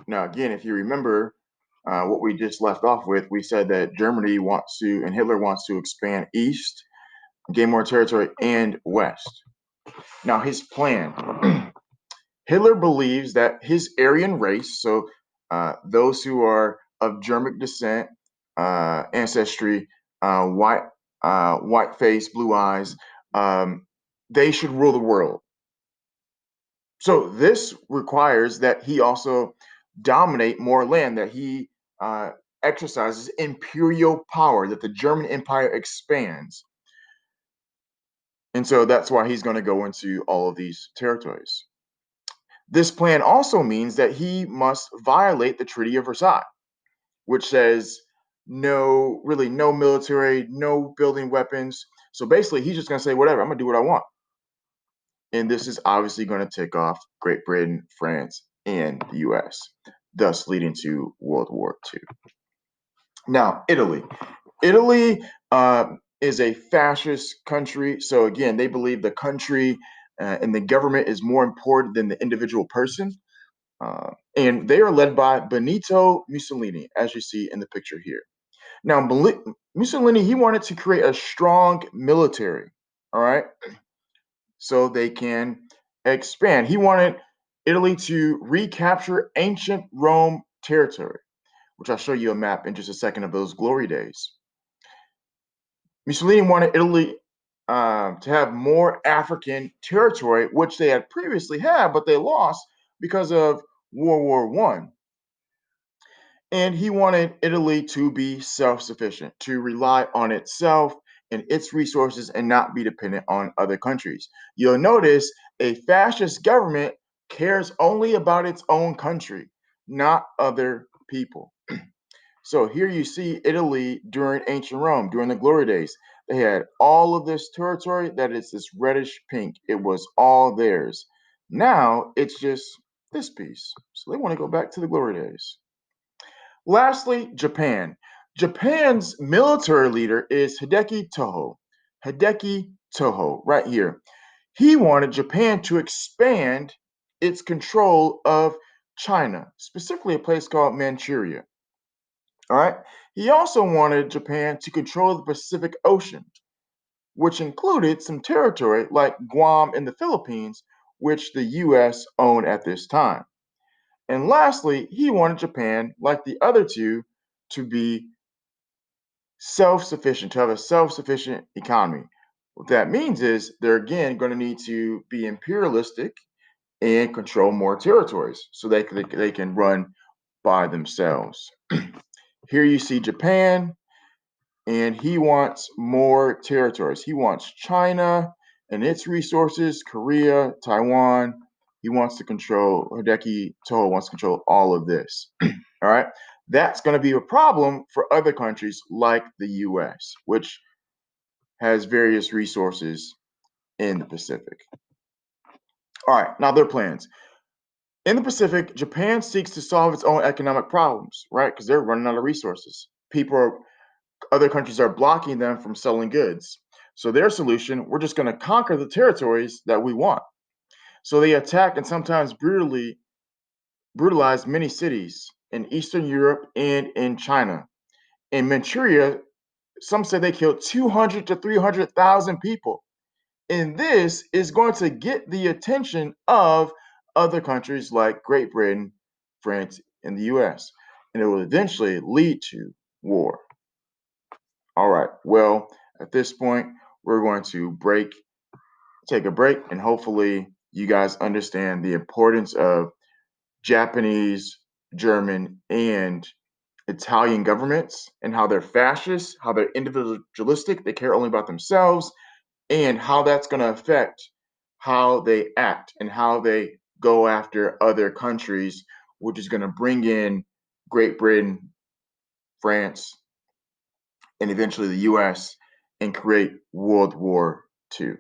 Now, again, if you remember what we just left off with, we said that Germany wants to, and Hitler wants to expand east, gain more territory, and west. Now, his plan. Hitler believes that his Aryan race, so those who are of German descent, ancestry, white face, blue eyes, they should rule the world. So this requires that he also dominate more land, that he exercises imperial power, that the German Empire expands. And so that's why he's going to go into all of these territories. This plan also means that he must violate the Treaty of Versailles, which says no, really no military, no building weapons. So basically, he's just going to say, whatever, I'm going to do what I want. And this is obviously going to tick off Great Britain, France, and the US, thus leading to World War II. Now, Italy. Italy is a fascist country. So, again, they believe the country and the government is more important than the individual person. And they are led by Benito Mussolini, as you see in the picture here. Now, Mussolini, he wanted to create a strong military, all right, so they can expand. He wanted Italy to recapture ancient Rome territory, which I'll show you a map in just a second of those glory days. Mussolini wanted Italy to have more African territory, which they had previously had, but they lost because of World War One. And he wanted Italy to be self-sufficient, to rely on itself and its resources and not be dependent on other countries. You'll notice a fascist government cares only about its own country, not other people. So here you see Italy during ancient Rome, during the glory days. They had all of this territory that is this reddish pink. It was all theirs. Now it's just this piece. So they want to go back to the glory days. Lastly, Japan. Japan's military leader is Hideki Toho. Hideki Toho, right here. He wanted Japan to expand its control of China, specifically a place called Manchuria. All right. He also wanted Japan to control the Pacific Ocean, which included some territory like Guam and the Philippines, which the US owned at this time. And lastly, he wanted Japan, like the other two, to be self-sufficient, to have a self-sufficient economy. What that means is they're again going to need to be imperialistic and control more territories so they can run by themselves. Here you see Japan, and he wants more territories. He wants China and its resources, Korea, Taiwan. He wants to control, Hideki Toho wants to control all of this. All right. That's going to be a problem for other countries like the US, which has various resources in the Pacific. All right. Now, their plans. In the Pacific, Japan seeks to solve its own economic problems, right? Because they're running out of resources. Other countries are blocking them from selling goods. So their solution, we're just going to conquer the territories that we want. So they attack and sometimes brutalize many cities in Eastern Europe and in China. In Manchuria, some say they killed 200 to 300,000 people. And this is going to get the attention of other countries like Great Britain, France, and the US. And it will eventually lead to war. All right. Well, at this point, we're going to take a break, and hopefully you guys understand the importance of Japanese, German, and Italian governments and how they're fascist, how they're individualistic, they care only about themselves, and how that's going to affect how they act and how they go after other countries, which is going to bring in Great Britain, France, and eventually the US and create World War II.